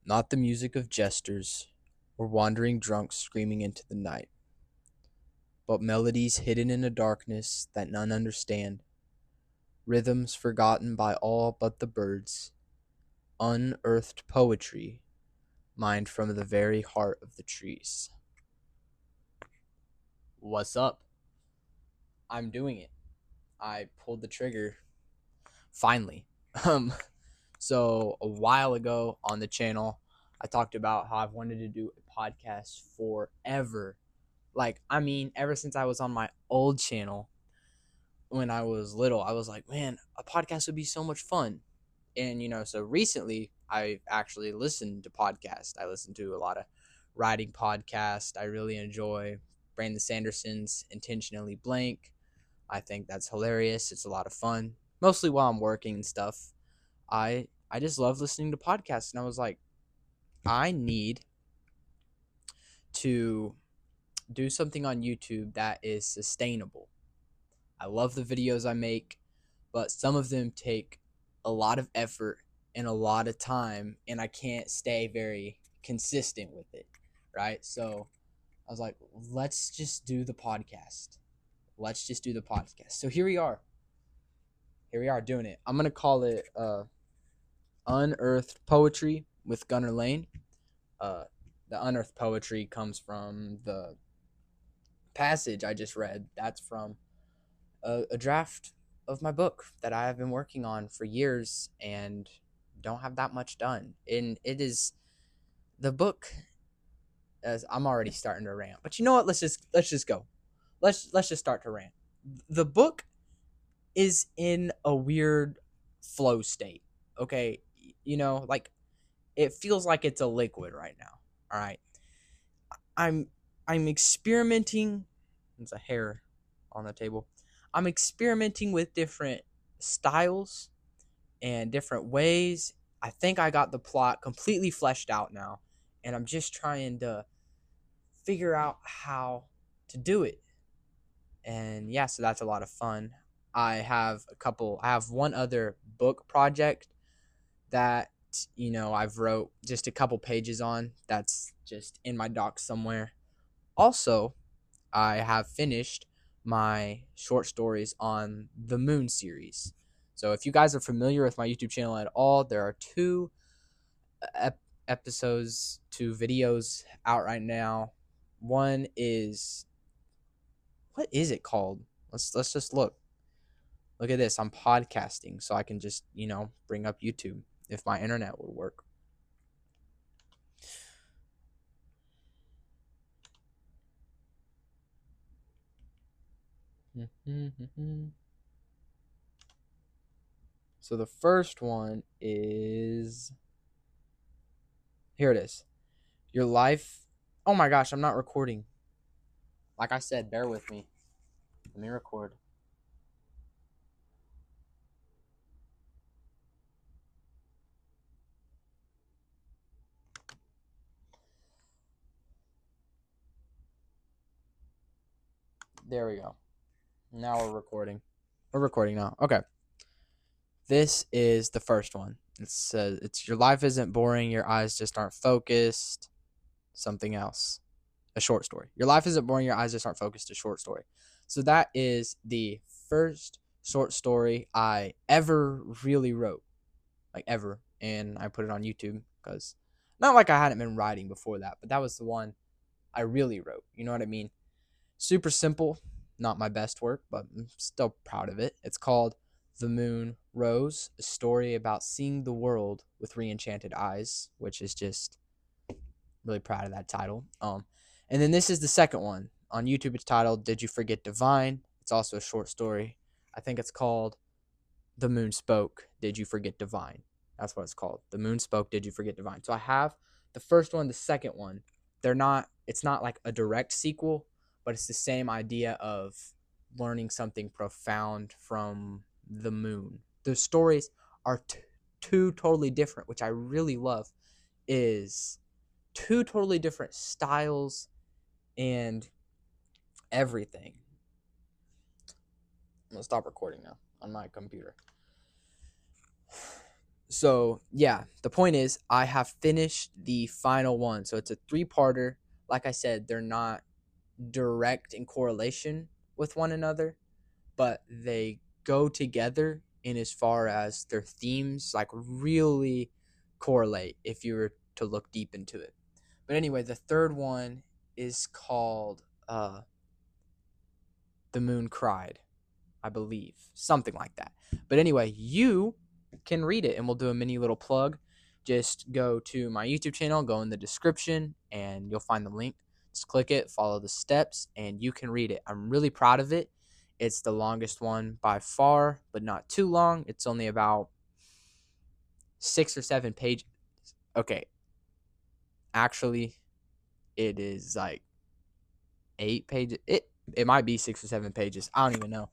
not the music of jesters or wandering drunks screaming into the night, but melodies hidden in a darkness that none understand, rhythms forgotten by all but the birds, unearthed poetry mined from the very heart of the trees. What's up? I'm doing it. I pulled the trigger finally. Um so a while ago on the channel, I talked about how I've wanted to do a podcast forever. Ever since I was on my old channel when I was little, I was like, man, a podcast would be so much fun. And, so recently I actually listened to podcasts. I listened to a lot of writing podcasts. I really enjoy Brandon Sanderson's Intentionally Blank. I think that's hilarious. It's a lot of fun, mostly while I'm working and stuff. I just love listening to podcasts, and I was like, I need to do something on YouTube that is sustainable. I love the videos I make, but some of them take a lot of effort and a lot of time, and I can't stay very consistent with it, right? So I was like, let's just do the podcast. Let's just do the podcast. So here we are. Here we are doing it. I'm going to call it Unearthed Poetry with Gunner Lane. The Unearthed Poetry comes from the passage I just read. That's from a draft of my book that I have been working on for years and don't have that much done. And it is the book. As I'm already starting to rant, but you know what? Let's just go. Let's just start to rant. The book is in a weird flow state. Okay, like it feels like it's a liquid right now. All right, I'm I'm experimenting. There's a hair on the table. I'm experimenting with different styles and different ways. I think I got the plot completely fleshed out now, and I'm just trying to figure out how to do it. And yeah, so that's a lot of fun. I have one other book project that I've wrote just a couple pages on, that's just in my docs somewhere. Also, I have finished my short stories on the Moon series. So if you guys are familiar with my YouTube channel at all, there are two episodes, two videos out right now. One is, what is it called? Let's just look. Look at this. I'm podcasting, so I can just, bring up YouTube if my internet would work. So the first one is, here it is. Your life. Oh my gosh, I'm not recording. Like I said, bear with me. Let me record. There we go. Now we're recording. We're recording now. Okay. This is the first one. It says, it's your life isn't boring, your eyes just aren't focused. Something else. A short story. Your life isn't boring, your eyes just aren't focused. A short story. So that is the first short story I ever really wrote. Like ever. And I put it on YouTube because, not like I hadn't been writing before that, but that was the one I really wrote. You know what I mean? Super simple. Not my best work, but I'm still proud of it. It's called The Moon Rose, a story about seeing the world with re-enchanted eyes, which is just really proud of that title. And then this is the second one. On YouTube, it's titled Did You Forget Divine? It's also a short story. I think it's called The Moon Spoke, Did You Forget Divine? That's what it's called. The Moon Spoke, Did You Forget Divine? So I have the first one, the second one. It's not like a direct sequel, but it's the same idea of learning something profound from the moon. The stories are two totally different, which I really love, is two totally different styles and everything. I'm gonna stop recording now on my computer. So yeah, the point is I have finished the final one. So it's a 3-parter. Like I said, they're not direct in correlation with one another, but they go together in as far as their themes like really correlate if you were to look deep into it. But anyway, the third one is called The Moon Cried, I believe. Something like that. But anyway, you can read it and we'll do a mini little plug. Just go to my YouTube channel, go in the description, and you'll find the link. Just click it, follow the steps, and you can read it. I'm really proud of it. It's the longest one by far, but not too long. It's only about 6 or 7 pages. Okay. Actually, it is like 8 pages. It might be 6 or 7 pages. I don't even know.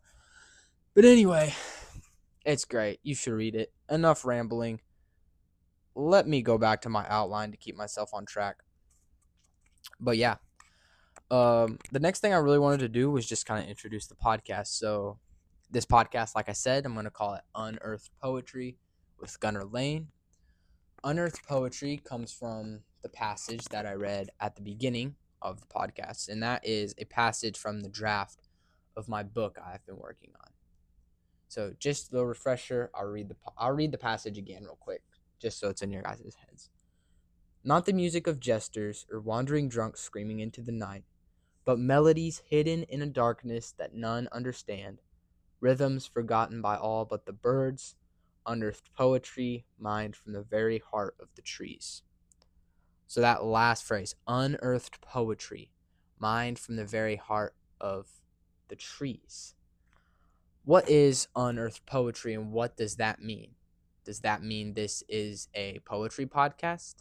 But anyway, it's great. You should read it. Enough rambling. Let me go back to my outline to keep myself on track. But yeah, the next thing I really wanted to do was just kind of introduce the podcast. So this podcast, like I said, I'm going to call it Unearthed Poetry with Gunnar Lane. Unearthed Poetry comes from the passage that I read at the beginning of the podcast, and that is a passage from the draft of my book I've been working on. So just a little refresher, I'll read the passage again real quick, just so it's in your guys' heads. Not the music of jesters or wandering drunks screaming into the night, but melodies hidden in a darkness that none understand, rhythms forgotten by all but the birds, unearthed poetry mined from the very heart of the trees. So that last phrase, unearthed poetry mined from the very heart of the trees. What is unearthed poetry and what does that mean? Does that mean this is a poetry podcast?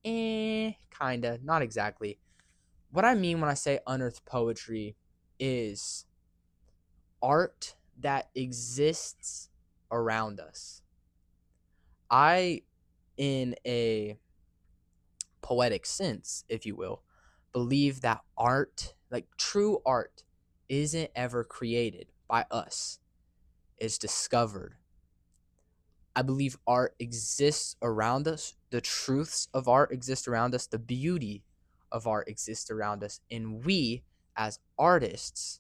Kinda, not exactly. What I mean when I say unearthed poetry is art that exists around us. I, in a poetic sense, if you will, believe that art, like true art, isn't ever created by us. It's discovered. I believe art exists around us. The truths of art exist around us. The beauty of art exists around us. And we, as artists,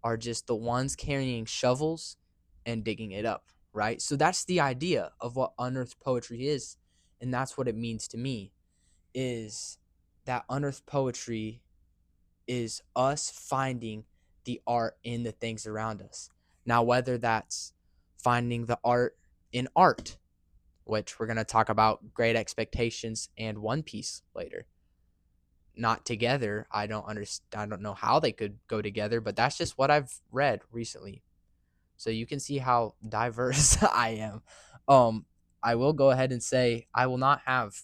are just the ones carrying shovels and digging it up, right? So that's the idea of what unearthed poetry is. And that's what it means to me, is that unearthed poetry is us finding the art in the things around us. Now, whether that's finding the art in art, which we're going to talk about Great Expectations and One Piece later. Not together. I don't know how they could go together, but that's just what I've read recently. So you can see how diverse I am. I will go ahead and say I will not have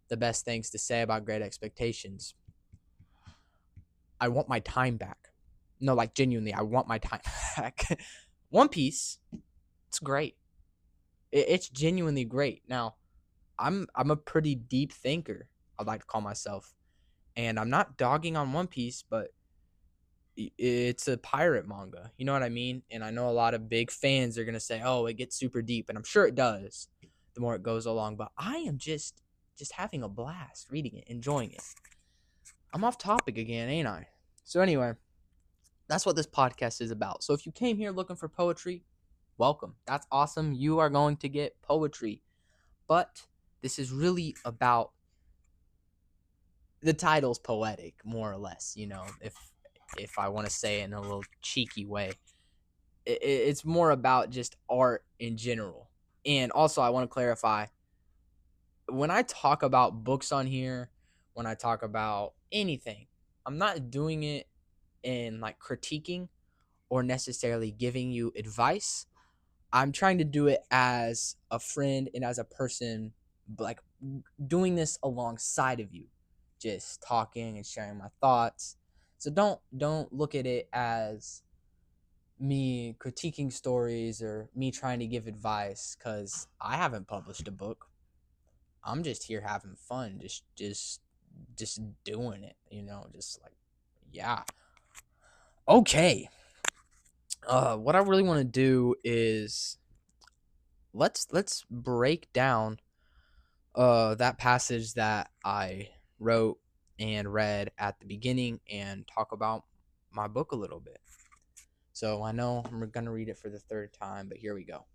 the best things to say about Great Expectations. I want my time back. No, like genuinely, I want my time back. One Piece, it's great. It's genuinely great. Now, I'm a pretty deep thinker, I'd like to call myself. And I'm not dogging on One Piece, but it's a pirate manga. You know what I mean? And I know a lot of big fans are going to say, "Oh, it gets super deep." And I'm sure it does the more it goes along, but I am just having a blast reading it, enjoying it. I'm off topic again, ain't I? So anyway, that's what this podcast is about. So if you came here looking for poetry, welcome. That's awesome. You are going to get poetry. But this is really about, the title's poetic, more or less, if I want to say it in a little cheeky way. It's more about just art in general. And also, I want to clarify, when I talk about books on here, when I talk about anything, I'm not doing it in like critiquing or necessarily giving you advice. I'm trying to do it as a friend and as a person, like doing this alongside of you, just talking and sharing my thoughts. So don't look at it as me critiquing stories or me trying to give advice, because I haven't published a book. I'm just here having fun, just doing it, just like, yeah. Okay. What I really want to do is let's break down that passage that I wrote and read at the beginning and talk about my book a little bit. So I know I'm going to read it for the third time, but here we go.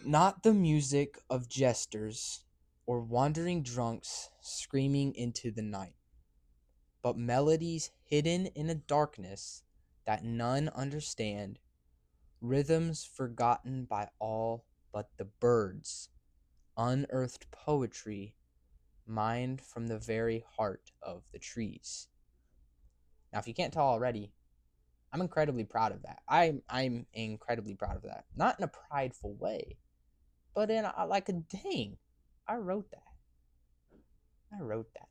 Not the music of jesters or wandering drunks screaming into the night, but melodies hidden in a darkness that none understand, rhythms forgotten by all but the birds, unearthed poetry mined from the very heart of the trees. Now, if you can't tell already, I'm incredibly proud of that. I'm incredibly proud of that. Not in a prideful way, but in like a dang, I wrote that.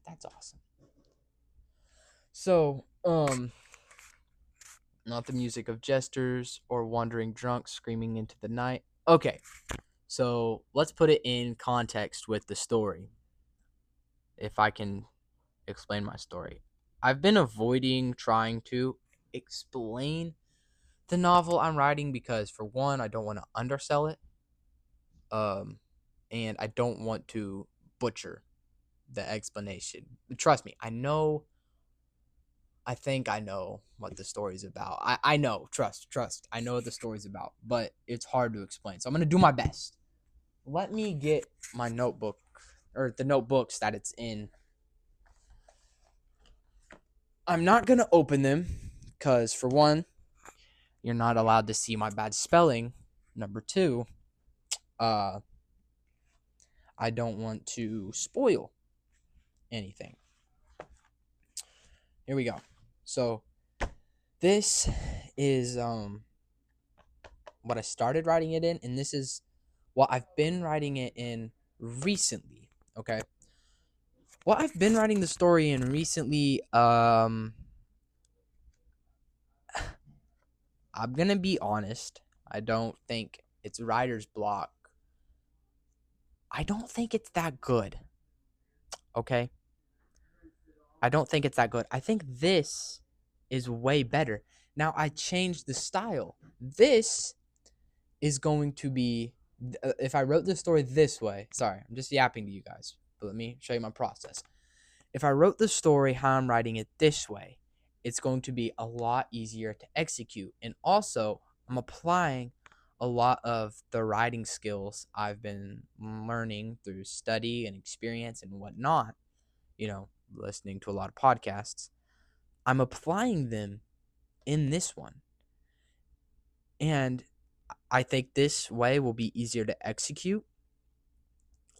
That's awesome. So, not the music of jesters or wandering drunks screaming into the night. Okay, so let's put it in context with the story. If I can explain my story, I've been avoiding trying to explain the novel I'm writing because, for one, I don't want to undersell it, and I don't want to butcher the explanation. Trust me, I think I know what the story's about. I know, trust, I know what the story's about, but it's hard to explain. So I'm gonna do my best. Let me get my notebook, or the notebooks that it's in. I'm not gonna open them because, for one, you're not allowed to see my bad spelling. Number two, I don't want to spoil anything. Here we go. So this is what I started writing it in, and this is what I've been writing it in recently. Okay. What I've been writing the story in recently, I'm gonna be honest. I don't think it's writer's block. I don't think it's that good. Okay. I don't think it's that good. I think this is way better. Now I changed the style. This is going to be, if I wrote the story this way, sorry, I'm just yapping to you guys, but let me show you my process. If I wrote the story how I'm writing it this way, it's going to be a lot easier to execute. And also, I'm applying a lot of the writing skills I've been learning through study and experience and whatnot, listening to a lot of podcasts. I'm applying them in this one. And I think this way will be easier to execute.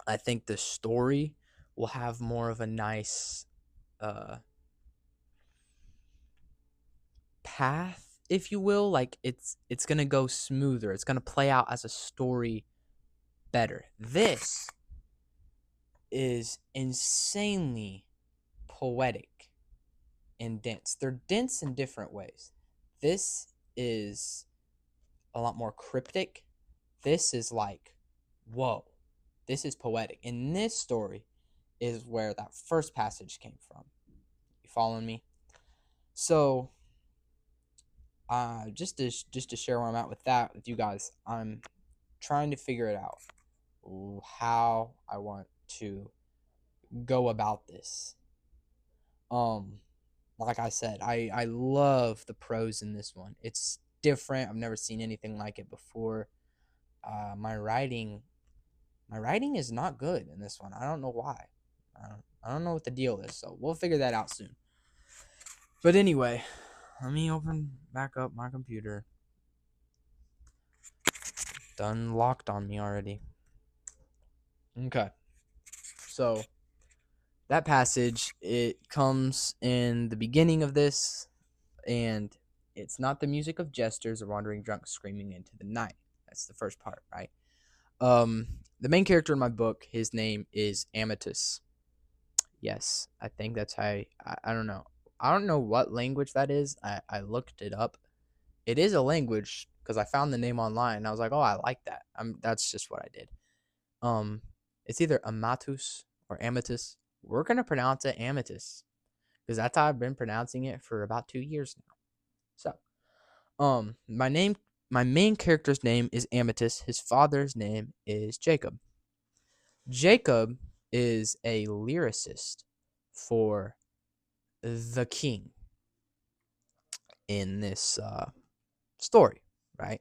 I think the story will have more of a nice path, if you will. Like it's gonna go smoother. It's gonna play out as a story better. This is insanely poetic and dense. They're dense in different ways. This is a lot more cryptic. This is like, whoa, this is poetic. And this story is where that first passage came from. You following me? So, just to share where I'm at with that with you guys, I'm trying to figure it out how I want to go about this. Like I said, I love the prose in this one. It's different. I've never seen anything like it before. My writing is not good in this one. I don't know why. I don't know what the deal is. So we'll figure that out soon. But anyway, let me open back up my computer. Done locked on me already. Okay. So that passage, it comes in the beginning of this, and it's not the music of jesters or wandering drunks screaming into the night. That's the first part, right? The main character in my book, his name is Amatus. Yes, I think that's how I don't know. I don't know what language that is. I looked it up. It is a language because I found the name online and I was like, oh, I like that. That's just what I did. It's either Amatus or Amatus. We're gonna pronounce it Amatus because that's how I've been pronouncing it for about 2 years now. So, my my main character's name is Amethyst. His father's name is Jacob. Jacob is a lyricist for the king in this story, right?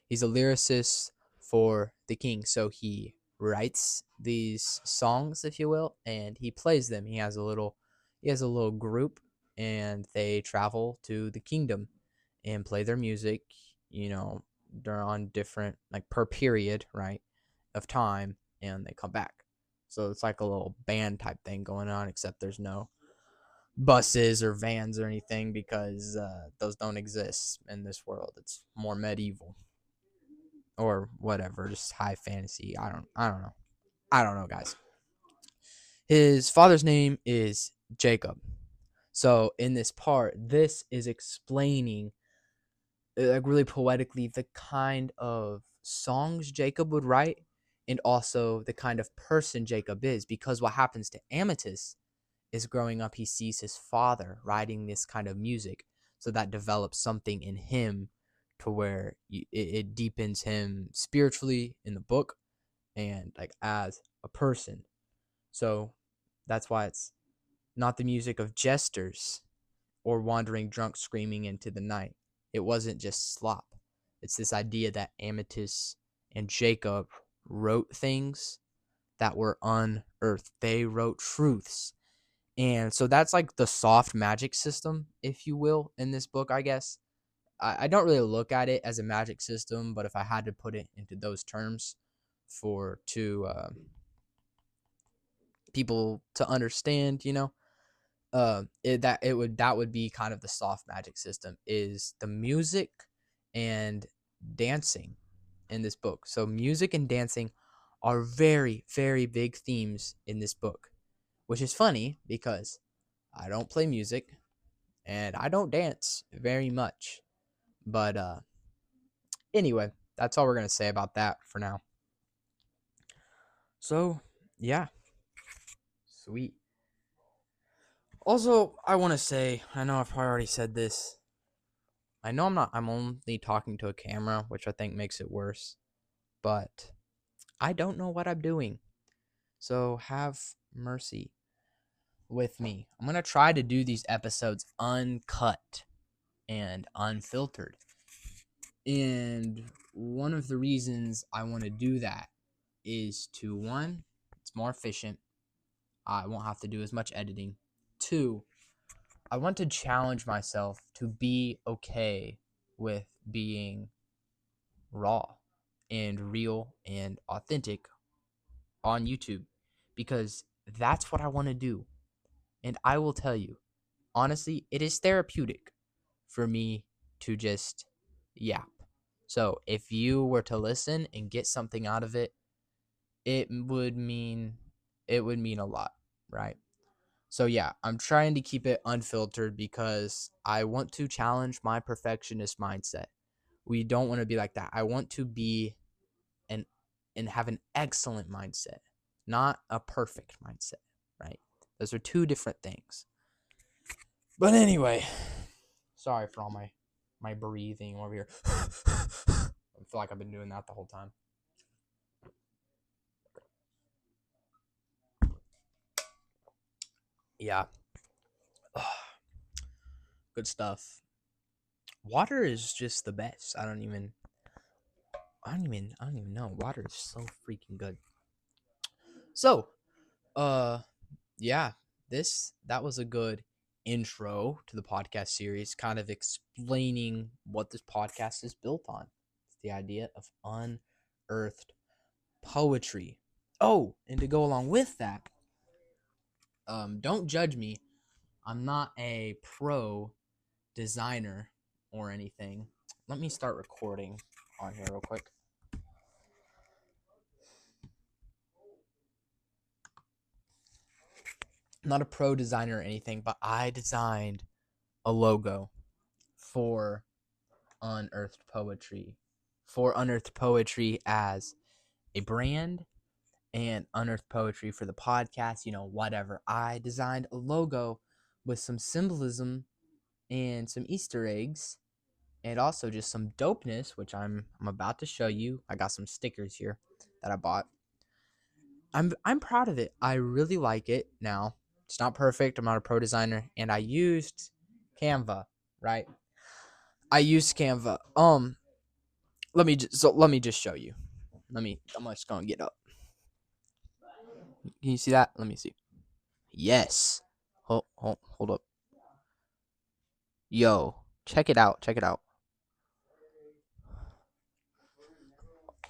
He's a lyricist for the king, so he writes these songs, if you will, and he plays them. He has a little group, and they travel to the kingdom and play their music. They're on different, like, per period, right, of time, and they come back. So it's like a little band type thing going on, except there's no buses or vans or anything because those don't exist in this world. It's more medieval or whatever, just high fantasy. I don't know, guys. His father's name is Jacob. So in this part, this is explaining, like, really poetically, the kind of songs Jacob would write and also the kind of person Jacob is, because what happens to Amethyst is, growing up, he sees his father writing this kind of music, so that develops something in him to where it deepens him spiritually in the book and, like, as a person. So that's why it's not the music of jesters or wandering drunk screaming into the night. It wasn't just slop. It's this idea that Amethyst and Jacob wrote things that were unearthed. They wrote truths. And so that's like the soft magic system, if you will, in this book, I guess. I don't really look at it as a magic system, but if I had to put it into those terms for to people to understand, that would be kind of the soft magic system, is the music and dancing in this book. So music and dancing are very, very big themes in this book, which is funny because I don't play music and I don't dance very much. But anyway, that's all we're going to say about that for now. So, yeah. Sweet. Also, I want to say, I know I've probably already said this. I know I'm only talking to a camera, which I think makes it worse. But I don't know what I'm doing. So have mercy with me. I'm going to try to do these episodes uncut and unfiltered. And one of the reasons I want to do that is to, one, it's more efficient. I won't have to do as much editing. Two, I want to challenge myself to be okay with being raw and real and authentic on YouTube, because that's what I want to do. And I will tell you, honestly, it is therapeutic for me to just yap. So if you were to listen and get something out of it, it would mean a lot, right? So yeah, I'm trying to keep it unfiltered because I want to challenge my perfectionist mindset. We don't want to be like that. I want to be an and have an excellent mindset, not a perfect mindset, right? Those are two different things. But anyway, sorry for all my breathing over here. I feel like I've been doing that the whole time. Yeah. Good stuff. Water is just the best. I don't even know. Water is so freaking good. So, yeah, that was a good intro to the podcast series, kind of explaining what this podcast is built on. It's the idea of unearthed poetry. Oh, and to go along with that, don't judge me. I'm not a pro designer or anything. Let me start recording on here real quick. I'm not a pro designer or anything, but I designed a logo for Unearthed Poetry. For Unearthed Poetry as a brand and Unearthed Poetry for the podcast, whatever. I designed a logo with some symbolism and some Easter eggs, and also just some dopeness, which I'm about to show you. I got some stickers here that I bought. I'm proud of it. I really like it. Now, it's not perfect. I'm not a pro designer, and I used Canva, right? I used Canva. Let me just show you. I'm just gonna get up. Can you see that? Let me see. Yes. Hold up. Yo, check it out. Check it out.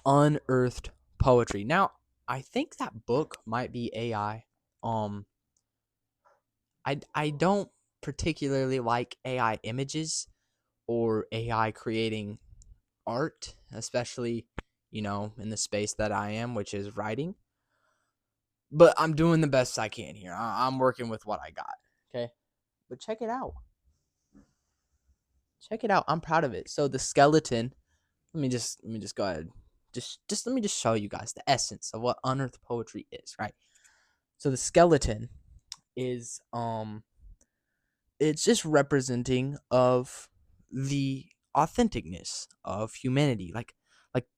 Unearthed Poetry. Now, I think that book might be AI. Um, I don't particularly like AI images or AI creating art, especially, in the space that I am, which is writing. But I'm doing the best I can here. I'm working with what I got. Okay. But check it out. Check it out. I'm proud of it. So the skeleton, let me just go ahead. Just let me just show you guys the essence of what unearthed poetry is, right? So the skeleton is it's just representing of the authenticness of humanity, like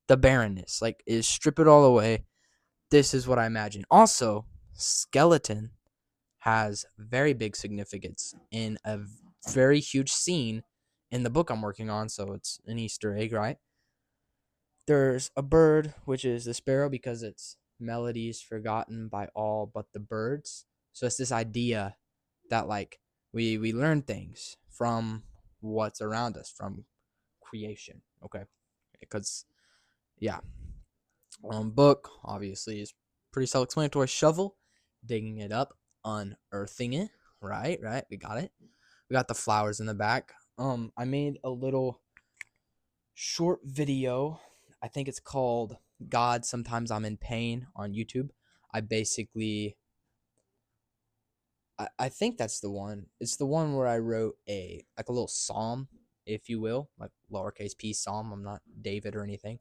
the barrenness, like is strip it all away. This is what I imagine. Also, skeleton has very big significance in a very huge scene in the book I'm working on, so it's an Easter egg, right? There's a bird, which is the sparrow, because it's melodies forgotten by all but the birds. So it's this idea that like we learn things from what's around us, from creation. Okay, because yeah, book obviously is pretty self-explanatory. Shovel, digging it up, unearthing it. Right. We got it. We got the flowers in the back. I made a little short video. I think it's called God Sometimes I'm in Pain on YouTube. I basically I think that's the one. It's the one where I wrote a little psalm, if you will, like lowercase p psalm. I'm not David or anything.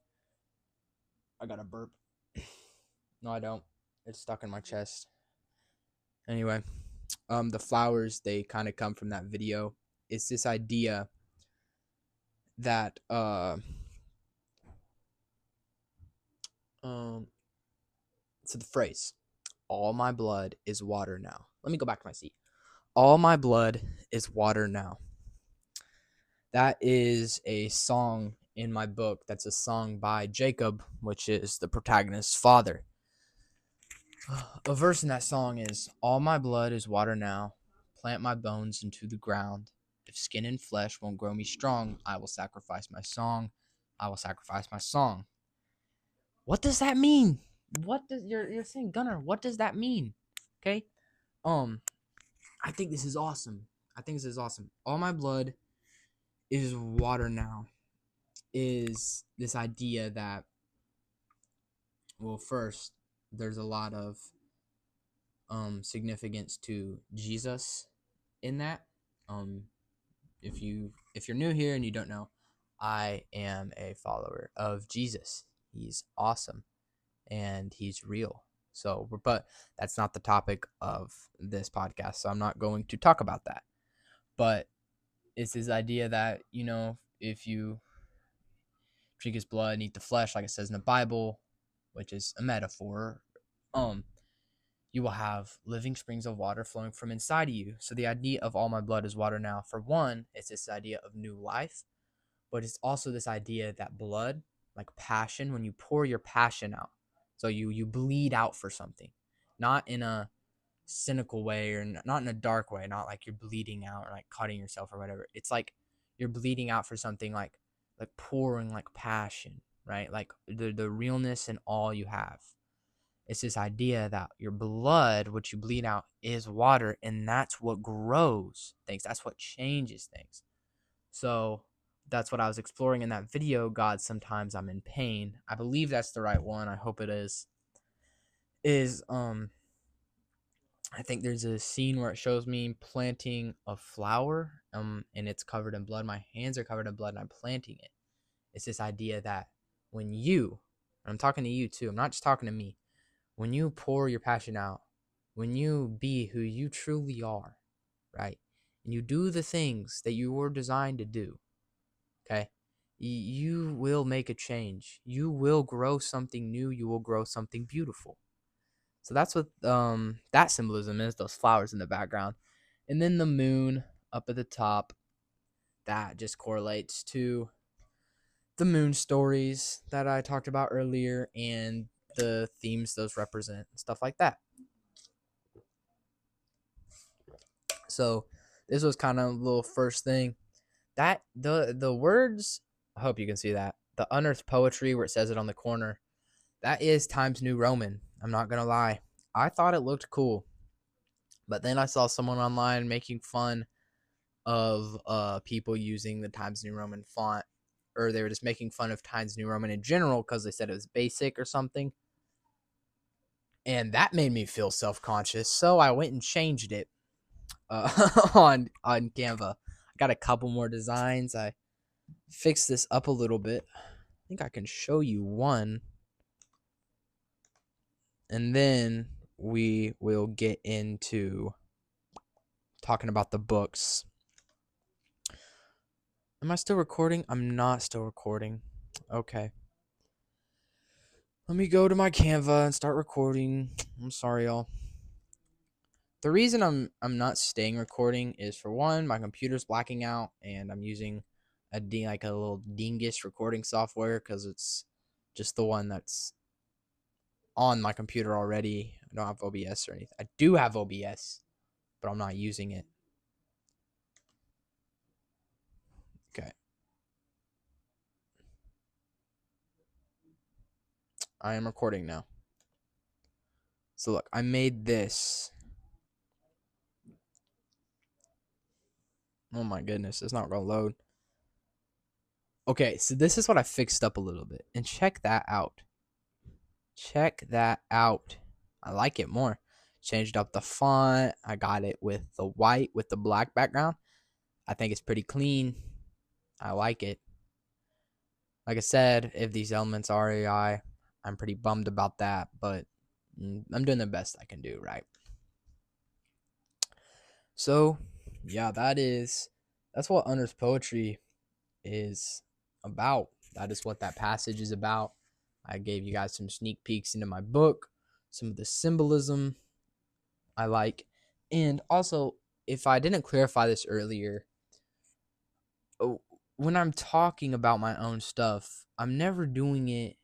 I got a burp. No, I don't. It's stuck in my chest. Anyway, the flowers, they kind of come from that video. It's this idea that so the phrase, all my blood is water now. Let me go back to my seat. All my blood is water now. That is a song in my book. That's a song by Jacob, which is the protagonist's father. A verse in that song is, all my blood is water now. Plant my bones into the ground. If skin and flesh won't grow me strong, I will sacrifice my song. I will sacrifice my song. What does that mean? What does you're saying, Gunnar? What does that mean? Okay. I think this is awesome. All my blood is water now. Is this idea that, well, first, there's a lot of significance to Jesus in that. If you're new here and you don't know, I am a follower of Jesus. He's awesome and he's real. So, but that's not the topic of this podcast, so I'm not going to talk about that. But it's this idea that, if you drink his blood and eat the flesh, like it says in the Bible, which is a metaphor, you will have living springs of water flowing from inside of you. So the idea of all my blood is water now, for one, it's this idea of new life, but it's also this idea that blood, like passion, when you pour your passion out, so you bleed out for something, not in a cynical way or not in a dark way, not like you're bleeding out or like cutting yourself or whatever. It's like you're bleeding out for something, like pouring like passion, right? Like the realness in all you have. It's this idea that your blood, what you bleed out, is water, and that's what grows things. That's what changes things. So that's what I was exploring in that video, God Sometimes I'm in Pain. I believe that's the right one. I hope it is. I think there's a scene where it shows me planting a flower, and it's covered in blood. My hands are covered in blood, and I'm planting it. It's this idea that when I'm talking to you too, I'm not just talking to me, when you pour your passion out, when you be who you truly are, right? And you do the things that you were designed to do, Okay, you will make a change. You will grow something new. You will grow something beautiful. So that's what that symbolism is. Those flowers in the background, and then the moon up at the top. That just correlates to the moon stories that I talked about earlier and the themes those represent, stuff like that. So this was kind of a little first thing. That the words, I hope you can see that. The Unearthed Poetry, where it says it on the corner, that is Times New Roman. I'm not gonna lie. I thought it looked cool. But then I saw someone online making fun of people using the Times New Roman font, or they were just making fun of Times New Roman in general because they said it was basic or something. And that made me feel self-conscious, so I went and changed it on Canva. I got a couple more designs. I fixed this up a little bit. I think I can show you one, and then we will get into talking about the books. Am I still recording? I'm not still recording. Okay. Let me go to my Canva and start recording. I'm sorry, y'all. The reason I'm not staying recording is, for one, my computer's blacking out and I'm using a little dingus recording software because it's just the one that's on my computer already. I don't have OBS or anything. I do have OBS, but I'm not using it. Okay. I am recording now. So look, I made this. Oh my goodness, it's not gonna load. Okay, so this is what I fixed up a little bit. And check that out. Check that out. I like it more. Changed up the font. I got it with the white with the black background. I think it's pretty clean. I like it. Like I said, if these elements are AI, I'm pretty bummed about that, but I'm doing the best I can do, right? So, yeah, that's what Unearthed Poetry is about. That is what that passage is about. I gave you guys some sneak peeks into my book, some of the symbolism I like. And also, if I didn't clarify this earlier, when I'm talking about my own stuff, I'm never doing it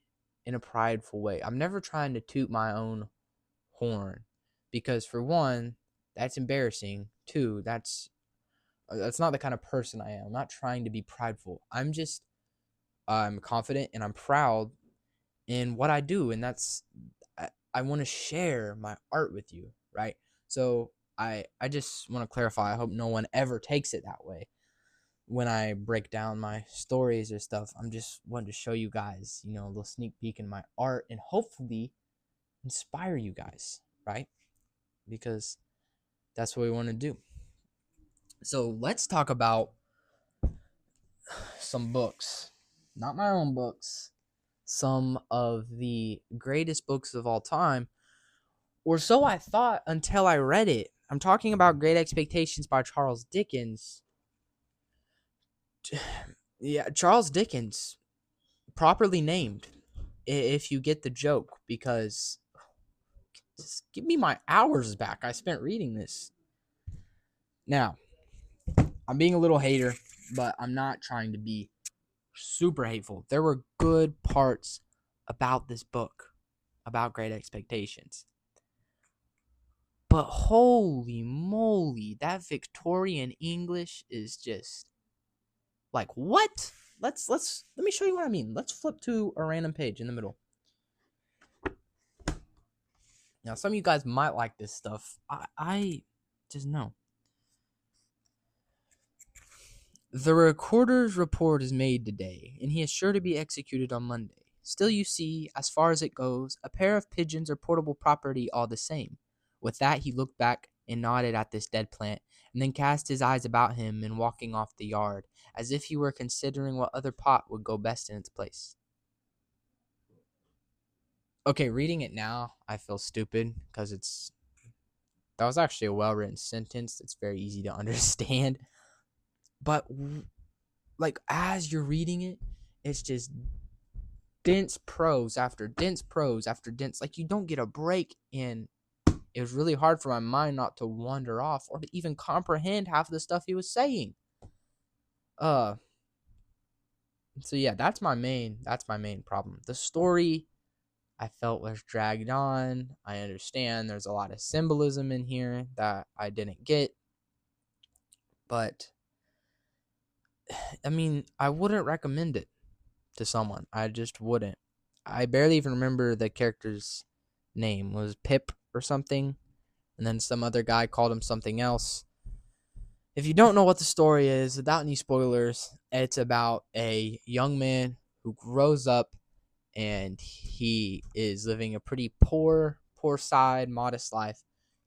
in a prideful way. I'm never trying to toot my own horn because, for one, that's embarrassing. Two, that's not the kind of person I am. I'm not trying to be prideful. I'm confident and I'm proud in what I do, and I want to share my art with you, right? So I just want to clarify. I hope no one ever takes it that way. When I break down my stories or stuff, I'm just wanting to show you guys, a little sneak peek in my art and hopefully inspire you guys, right? Because that's what we want to do. So let's talk about some books, not my own books, some of the greatest books of all time, or so I thought until I read it. I'm talking about Great Expectations by Charles Dickens. Yeah, Charles Dickens, properly named, if you get the joke, because just give me my hours back I spent reading this. Now, I'm being a little hater, but I'm not trying to be super hateful. There were good parts about this book, about Great Expectations. But holy moly, that Victorian English is just like, what? Let me show you what I mean. Let's flip to a random page in the middle. Now, some of you guys might like this stuff. I just know. The recorder's report is made today, and he is sure to be executed on Monday. Still, you see, as far as it goes, a pair of pigeons are portable property all the same. With that, he looked back and nodded at this dead plant, and then cast his eyes about him and walking off the yard, as if he were considering what other pot would go best in its place. Okay, reading it now, I feel stupid because that was actually a well-written sentence. It's very easy to understand. But like as you're reading it, it's just dense prose after dense prose after dense. Like you don't get a break, and it was really hard for my mind not to wander off or to even comprehend half of the stuff he was saying. Uh, so yeah, that's my main problem. The story I felt was dragged on. I understand there's a lot of symbolism in here that I didn't get, but I mean, I wouldn't recommend it to someone. I just wouldn't. I barely even remember the character's name. Was Pip or something? And then some other guy called him something else. If you don't know what the story is, without any spoilers, it's about a young man who grows up and he is living a pretty poor side, modest life.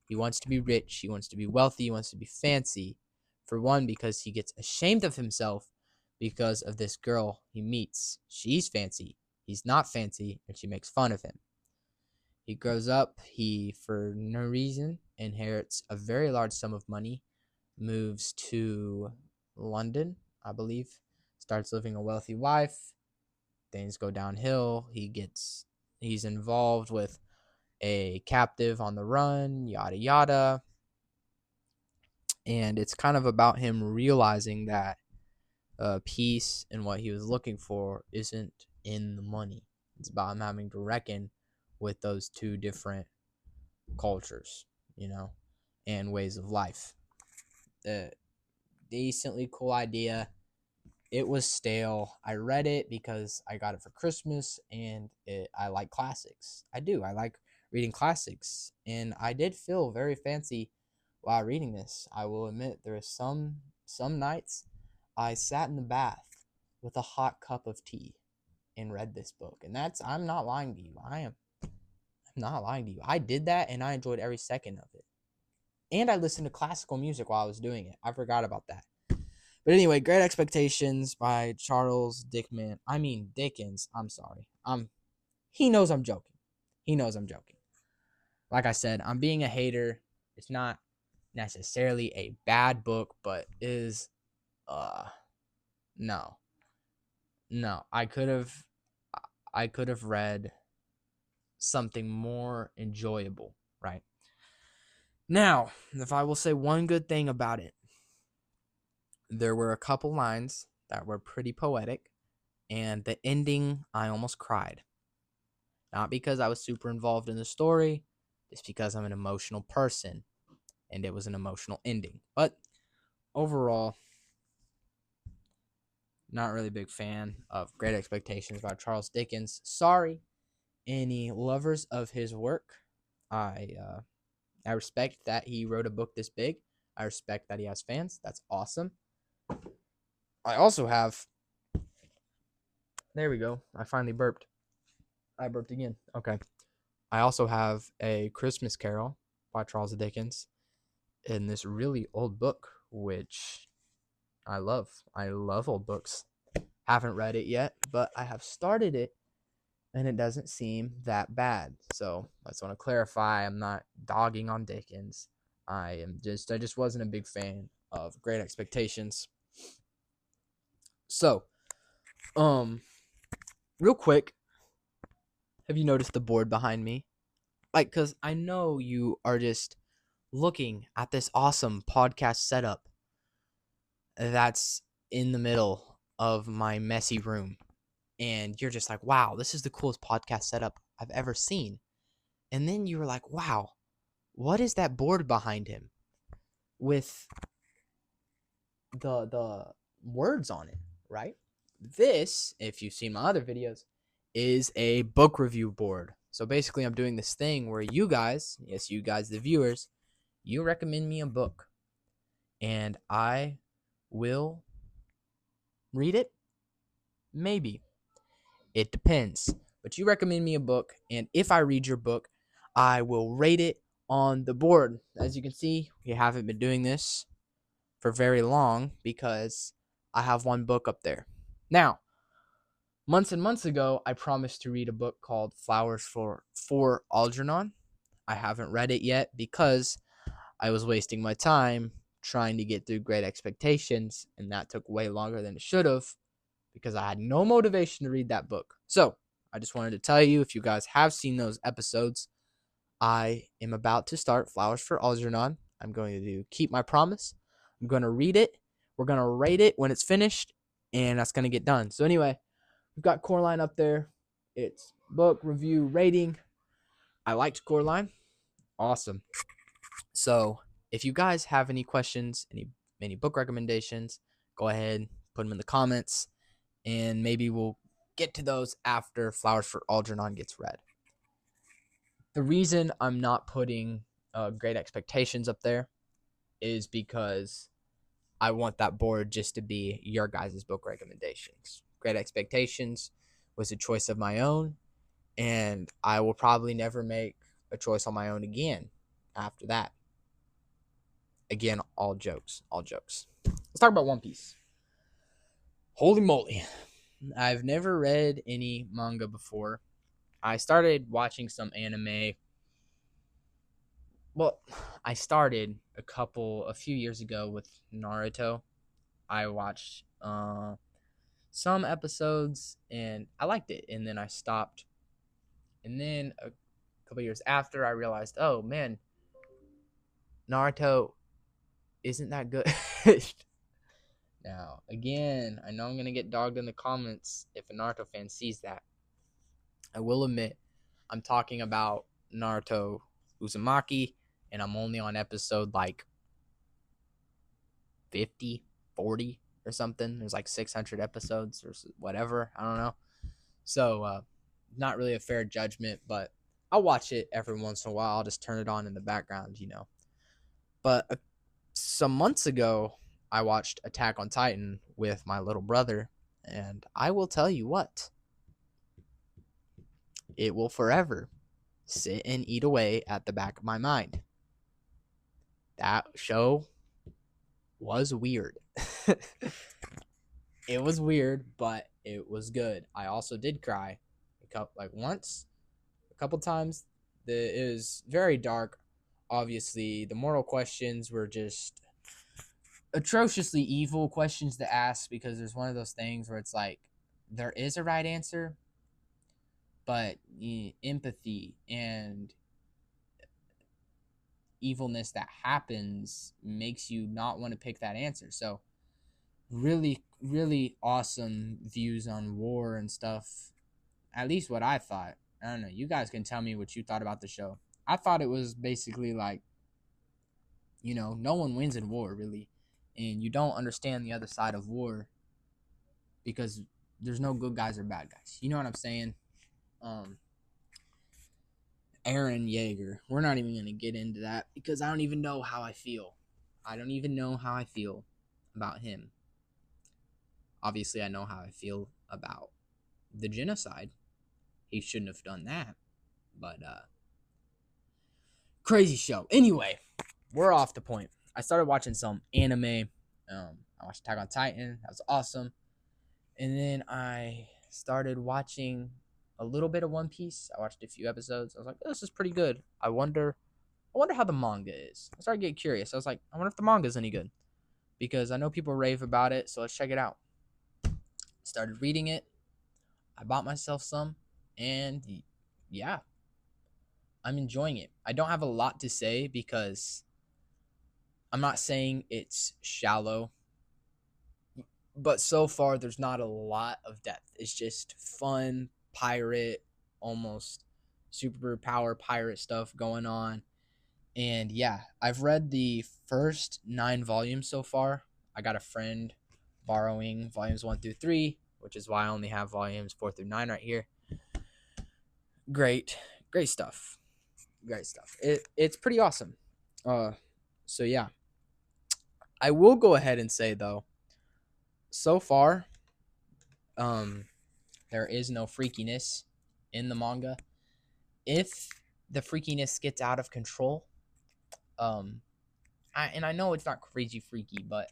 He wants to be rich, he wants to be wealthy, he wants to be fancy. For one, because he gets ashamed of himself because of this girl he meets. She's fancy, he's not fancy, and she makes fun of him. He grows up, he, for no reason, inherits a very large sum of money, moves to London, I believe, starts living a wealthy life. Things go downhill. He's involved with a captive on the run, yada yada. And it's kind of about him realizing that peace and what he was looking for isn't in the money. It's about him having to reckon with those two different cultures, and ways of life. Decently cool idea. It was stale. I read it because I got it for Christmas, and I like classics. I do. I like reading classics, and I did feel very fancy while reading this. I will admit there are some nights I sat in the bath with a hot cup of tea and read this book, and I'm not lying to you. I'm not lying to you. I did that, and I enjoyed every second of it. And I listened to classical music while I was doing it. I forgot about that. But anyway, Great Expectations by Charles Dickens. I'm sorry. He knows I'm joking. He knows I'm joking. Like I said, I'm being a hater. It's not necessarily a bad book, but is no. No, I could have read something more enjoyable, right? Now, if I will say one good thing about it, there were a couple lines that were pretty poetic, and the ending, I almost cried. Not because I was super involved in the story, just because I'm an emotional person, and it was an emotional ending. But overall, not really a big fan of Great Expectations by Charles Dickens. Sorry, any lovers of his work. I respect that he wrote a book this big. I respect that he has fans. That's awesome. I also have. There we go. I finally burped. I burped again. Okay. I also have A Christmas Carol by Charles Dickens in this really old book, which I love. I love old books. Haven't read it yet, but I have started it, and it doesn't seem that bad. So I just want to clarify, I'm not dogging on Dickens. I just wasn't a big fan of Great Expectations. So, real quick, have you noticed the board behind me? Like, because I know you are just looking at this awesome podcast setup that's in the middle of my messy room. And you're just like, wow, this is the coolest podcast setup I've ever seen. And then you were like, wow, what is that board behind him with the words on it, right? This, if you've seen my other videos, is a book review board. So basically, I'm doing this thing where you guys, yes, you guys, the viewers, you recommend me a book, and I will read it. Maybe. It depends. But you recommend me a book, and if I read your book, I will rate it on the board. As you can see, we haven't been doing this for very long because I have one book up there. Now, months and months ago, I promised to read a book called Flowers for Algernon. I haven't read it yet because I was wasting my time trying to get through Great Expectations, and that took way longer than it should have because I had no motivation to read that book. So I just wanted to tell you, if you guys have seen those episodes, I am about to start Flowers for Algernon. I'm going to keep my promise. I'm going to read it. We're going to rate it when it's finished, and that's going to get done. So anyway, we've got Coraline up there. It's book, review, rating. I liked Coraline. Awesome. So if you guys have any questions, any book recommendations, go ahead, put them in the comments, and maybe we'll get to those after Flowers for Algernon gets read. The reason I'm not putting Great Expectations up there is because I want that board just to be your guys' book recommendations. Great Expectations was a choice of my own, and I will probably never make a choice on my own again after that. Again, all jokes. Let's talk about One Piece. Holy moly. I've never read any manga before. I started watching some anime. Well, I started a few years ago with Naruto. I watched some episodes and I liked it, and then I stopped. And then a couple years after, I realized, oh man, Naruto isn't that good. Now, again, I know I'm going to get dogged in the comments if a Naruto fan sees that. I will admit, I'm talking about Naruto Uzumaki, and I'm only on episode like 50, 40 or something. There's like 600 episodes or whatever. I don't know. So, not really a fair judgment, but I'll watch it every once in a while. I'll just turn it on in the background, you know. But some months ago, I watched Attack on Titan with my little brother, and I will tell you what, it will forever sit and eat away at the back of my mind. That show was weird. It was weird, but it was good. I also did cry once, a couple times. It was very dark. Obviously, the moral questions were just atrociously evil questions to ask, because there's one of those things where it's like there is a right answer, but empathy and evilness that happens makes you not want to pick that answer. So really, really awesome views on war and stuff. At least what I thought. I don't know. You guys can tell me what you thought about the show. I thought it was basically like, no one wins in war, really. And you don't understand the other side of war because there's no good guys or bad guys. You know what I'm saying? Aaron Yeager. We're not even going to get into that because I don't even know how I feel. I don't even know how I feel about him. Obviously, I know how I feel about the genocide. He shouldn't have done that. But, crazy show. Anyway, we're off the point. I started watching some anime. I watched Attack on Titan. That was awesome. And then I started watching a little bit of One Piece. I watched a few episodes. I was like, this is pretty good. I wonder how the manga is. I started getting curious. I was like, I wonder if the manga is any good, because I know people rave about it. So let's check it out. Started reading it. I bought myself some, and yeah, I'm enjoying it. I don't have a lot to say because I'm not saying it's shallow, but so far there's not a lot of depth. It's just fun pirate, almost superpower pirate stuff going on. And yeah, I've read the first 9 volumes so far. I got a friend borrowing volumes 1 through 3, which is why I only have volumes 4 through 9 right here. Great stuff. It's pretty awesome. So yeah, I will go ahead and say though, so far, there is no freakiness in the manga. If the freakiness gets out of control, I know it's not crazy freaky, but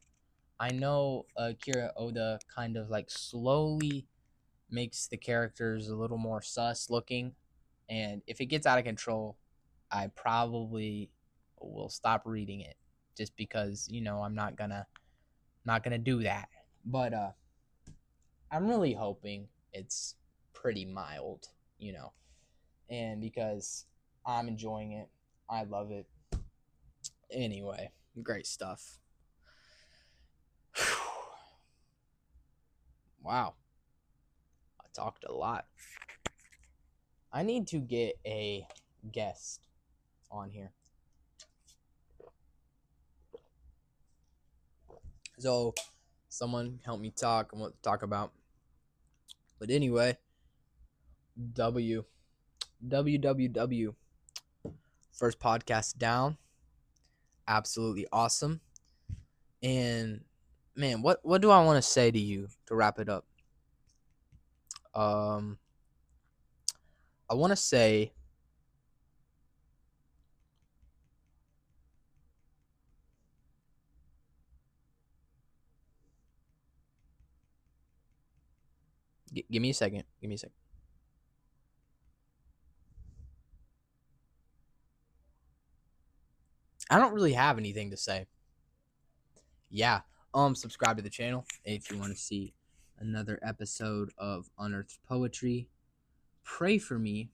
I know Akira Oda kind of like slowly makes the characters a little more sus looking, and if it gets out of control, I probably will stop reading it. just because, I'm not gonna do that. But I'm really hoping it's pretty mild, and because I'm enjoying it, I love it. Anyway, great stuff. Wow, I talked a lot. I need to get a guest on here. So, someone help me talk on what to talk about. But anyway, W. WWW. First podcast down. Absolutely awesome. And man, what do I want to say to you to wrap it up? I want to say give me a second. Give me a second. I don't really have anything to say. Yeah. Subscribe to the channel if you want to see another episode of Unearthed Poetry. Pray for me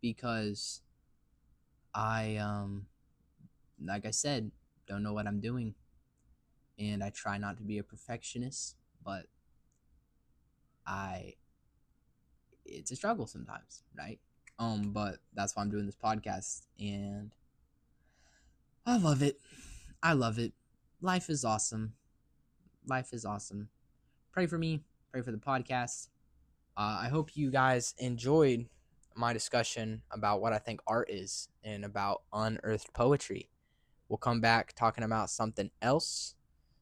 because I like I said, don't know what I'm doing, and I try not to be a perfectionist, but I it's a struggle sometimes, right? But that's why I'm doing this podcast, and I love it. I love it. Life is awesome. Life is awesome. Pray for me. Pray for the podcast. I hope you guys enjoyed my discussion about what I think art is and about unearthed poetry. We'll come back talking about something else.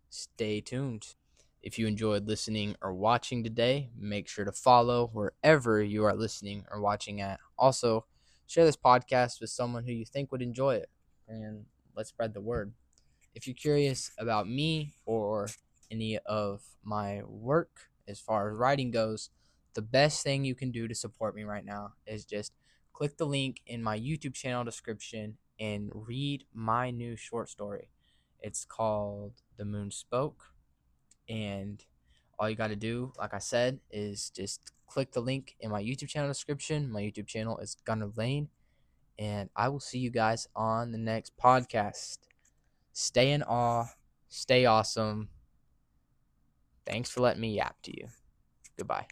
Stay tuned. If you enjoyed listening or watching today, make sure to follow wherever you are listening or watching at. Also, share this podcast with someone who you think would enjoy it, and let's spread the word. If you're curious about me or any of my work as far as writing goes, the best thing you can do to support me right now is just click the link in my YouTube channel description and read my new short story. It's called The Moon Spoke, and all you got to do, like I said, is just click the link in my YouTube channel description. My YouTube channel is Gunner Lane, and I will see you guys on the next podcast. Stay in awe. Stay awesome. Thanks for letting me yap to you. Goodbye.